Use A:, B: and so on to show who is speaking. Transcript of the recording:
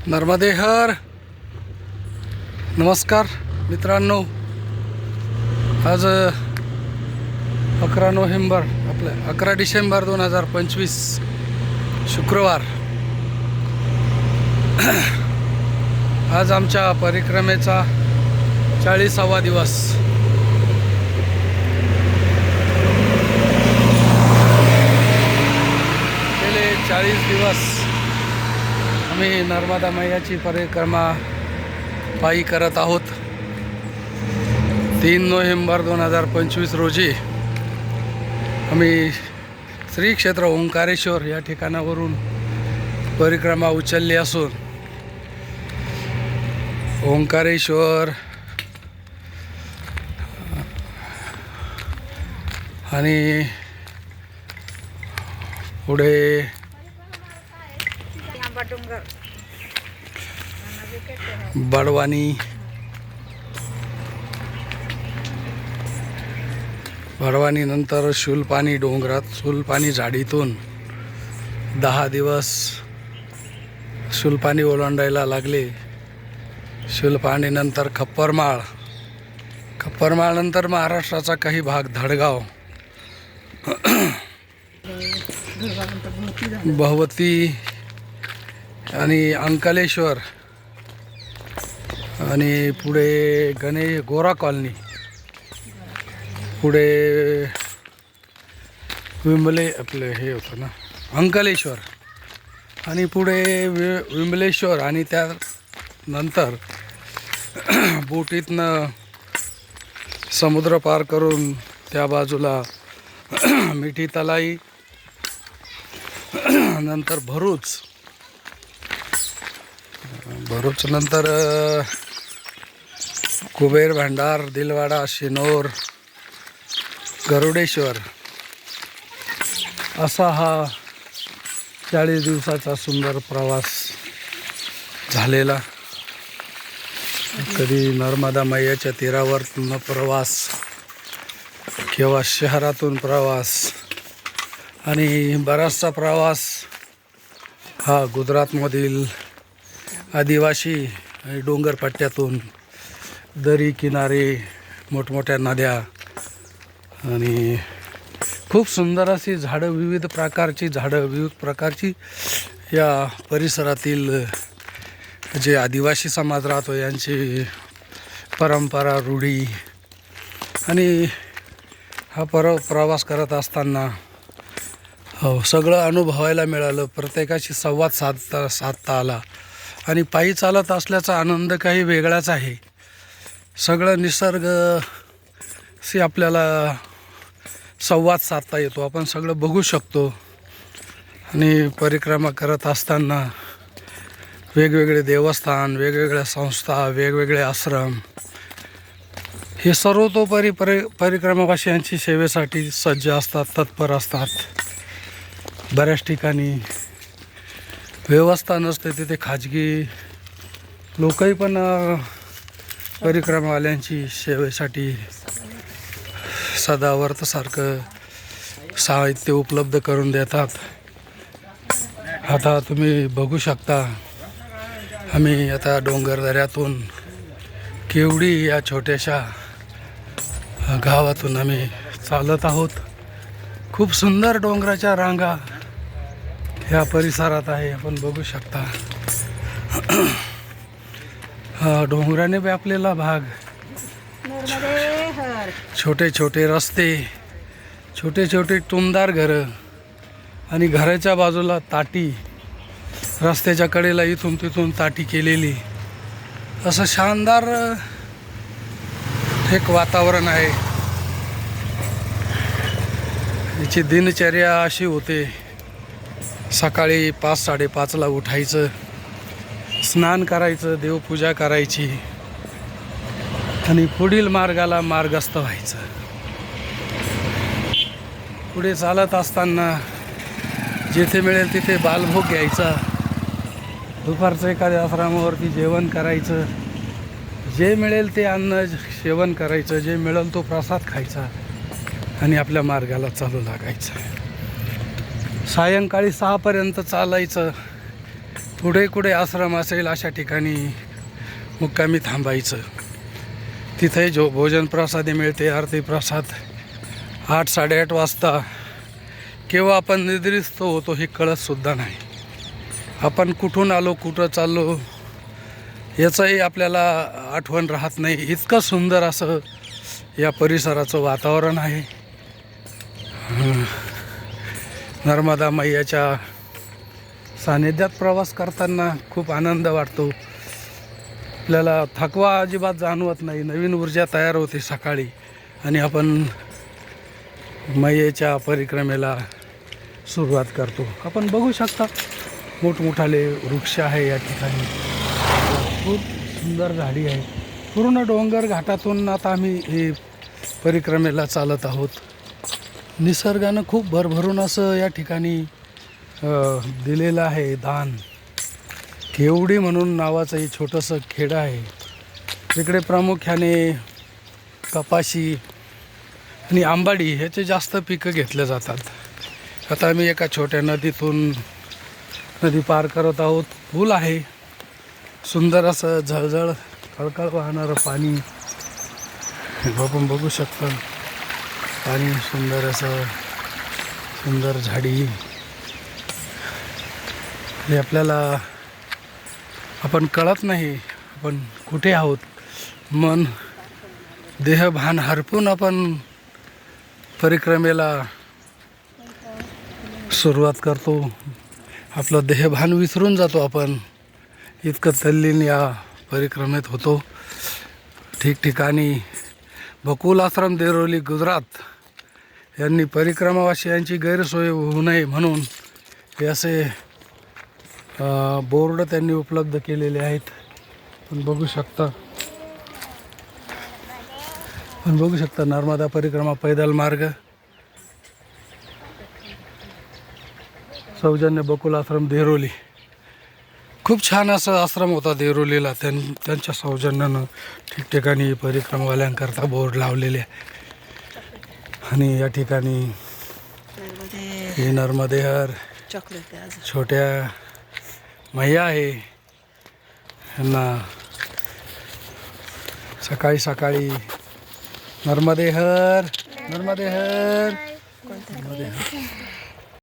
A: नर्मदे हर. नमस्कार मित्रांनो, आज 11 नोव्हेंबर आपलं 11 डिसेंबर 2025 शुक्रवार. आज आमच्या परिक्रमेचा 40वा दिवस. गेले 40 दिवस आम्ही नर्मदा मैयाची परिक्रमा पायी करत आहोत. 3 नोव्हेंबर 2025 रोजी आम्ही श्री क्षेत्र ओंकारेश्वर या ठिकाणावरून परिक्रमा उचलली असून ओंकारेश्वर आणि पुढे बडवानी नंतर शूलपाणी डोंगरात, शूलपाणी झाडीतून 10 दिवस शूलपाणी ओलांडायला लागले. शूलपाणी नंतर खप्परमाळ, खप्परमाळ नंतर महाराष्ट्राचा काही भाग धडगाव, भगवती आणि अंकलेश्वर आणि पुढे गोरा कॉलनी, पुढे विंबले आपले हे होतं ना अंकलेश्वर, आणि पुढे विंबलेश्वर, आणि त्यानंतर बोटीतनं समुद्र पार करून त्या बाजूला मिठी तलाई, नंतर भरूच नंतर कुबेर भांडार, दिलवाडा, शिनोर, गरुडेश्वर, असा हा 40 दिवसाचा सुंदर प्रवास झालेला. कधी नर्मदा मैयाच्या तीरावर प्रवास, किंवा शहरातून प्रवास, आणि बराचसा प्रवास हा गुजरातमधील आदिवासी आणि डोंगरपट्ट्यातून, दरी किनारे, मोठमोठ्या नद्या, आणि खूप सुंदर अशी झाडं, विविध प्रकारची या परिसरातील जे आदिवासी समाज राहतो यांची परंपरा, रूढी, आणि हा प्रवास करत असताना सगळं अनुभवायला मिळालं. प्रत्येकाशी संवाद साधता आला, आणि पायी चालत असल्याचा आनंद काही वेगळाच आहे. सगळं निसर्गाशी आपल्याला संवाद साधता येतो, आपण सगळं बघू शकतो. आणि परिक्रमा करत असताना वेगवेगळे देवस्थान, वेगवेगळ्या संस्था, वेगवेगळे आश्रम, हे सर्वतोपरी परिक्रमावासियांची सेवेसाठी सज्ज असतात, तत्पर असतात. बऱ्याच ठिकाणी व्यवस्था नसते, तिथे खाजगी लोकही पण परिक्रमावाल्यांची सेवेसाठी सदावर्तसारखं साहित्य उपलब्ध करून देतात. आता तुम्ही बघू शकता, आम्ही आता डोंगरदऱ्यातून केवडी या छोट्याशा गावातून आम्ही चालत आहोत. खूप सुंदर डोंगराच्या रांगा ह्या परिसरात आहे, आपण बघू शकता. हा डोंगराने व्यापलेला भाग, छोटे छोटे रस्ते, छोटे छोटे टुमदार घरं, आणि घराच्या बाजूला ताटी, रस्त्याच्या कडेला इथून तिथून ताटी केलेली, असं शानदार एक वातावरण आहे. याची दिनचर्या अशी होते, सकाळी 5-5:30ला उठायचं, स्नान करायचं, देवपूजा करायची, आणि पुढील मार्गाला मार्गस्थ व्हायचं. पुढे चालत असताना जिथे मिळेल तिथे बालभोग घ्यायचा, दुपारचं एखाद्या आश्रमावरती जेवण करायचं, जे मिळेल ते अन्न सेवन करायचं, जे मिळेल तो प्रसाद खायचा, आणि आपल्या मार्गाला चालू लागायचं. सायंकाळी 6 पर्यंत चालायचं, पुढे कुठे आश्रम असेल अशा ठिकाणी मुक्कामी थांबायचं. तिथे जो भोजन प्रसादी मिळते, आरती प्रसाद 8-8:30 वाजता केव्हा आपण निद्रिस्त होतो हे कळतसुद्धा नाही. आपण कुठून आलो, कुठं चाललो याचंही आपल्याला आठवण राहत नाही. इतकं सुंदर असं या परिसराचं वातावरण आहे. नर्मदा मैयाच्या सानिध्यात प्रवास करताना खूप आनंद वाटतो. आपल्याला थकवा अजिबात जाणवत नाही. नवीन ऊर्जा तयार होते सकाळी आणि आपण मैयेच्या परिक्रमेला सुरुवात करतो. आपण बघू शकता मोठमोठाले वृक्ष आहे या ठिकाणी. खूप सुंदर झाडी आहे. पूर्ण डोंगर घाटातून आता आम्ही हे परिक्रमेला चालत आहोत. निसर्गानं खूप भरभरून असं या ठिकाणी दिलेलं आहे दान. केवडी म्हणून नावाचं हे छोटंसं खेडं आहे. इकडे प्रामुख्याने कपाशी आणि आंबाडी ह्याचे जास्त पिकं घेतले जातात. आता आम्ही एका छोट्या नदी पार करत आहोत. पूल आहे, सुंदर असं झळझळ कळकळ वाहणारं पाणी आपण बघू शकता. पाणी सुंदर असं, सुंदर झाडी. हे आपल्याला आपण कळत नाही आपण कुठे आहोत. मन देहभान हरपून आपण परिक्रमेला सुरुवात करतो. आपलं देहभान विसरून जातो आपण. इतकं तल्लीन या परिक्रमेत होतो. ठिकठिकाणी बकुल आश्रम देरोली गुजरात यांनी परिक्रमावासियांची गैरसोय होऊ नये म्हणून हे असे बोर्ड त्यांनी उपलब्ध केलेले आहेत. पण बघू शकता नर्मदा परिक्रमा पैदल मार्ग. सौजन्य बकुल आश्रम देरोली. खूप छान असं आश्रम होता देरोलीला. त्यांच्या सौजन्यानं ठिकठिकाणी परिक्रमावाल्यांकरता बोर्ड लावलेले आहे. आणि या ठिकाणी हे नर्मदेहर छोट्या मैया आहे. यांना सकाळी सकाळी नर्मदेहर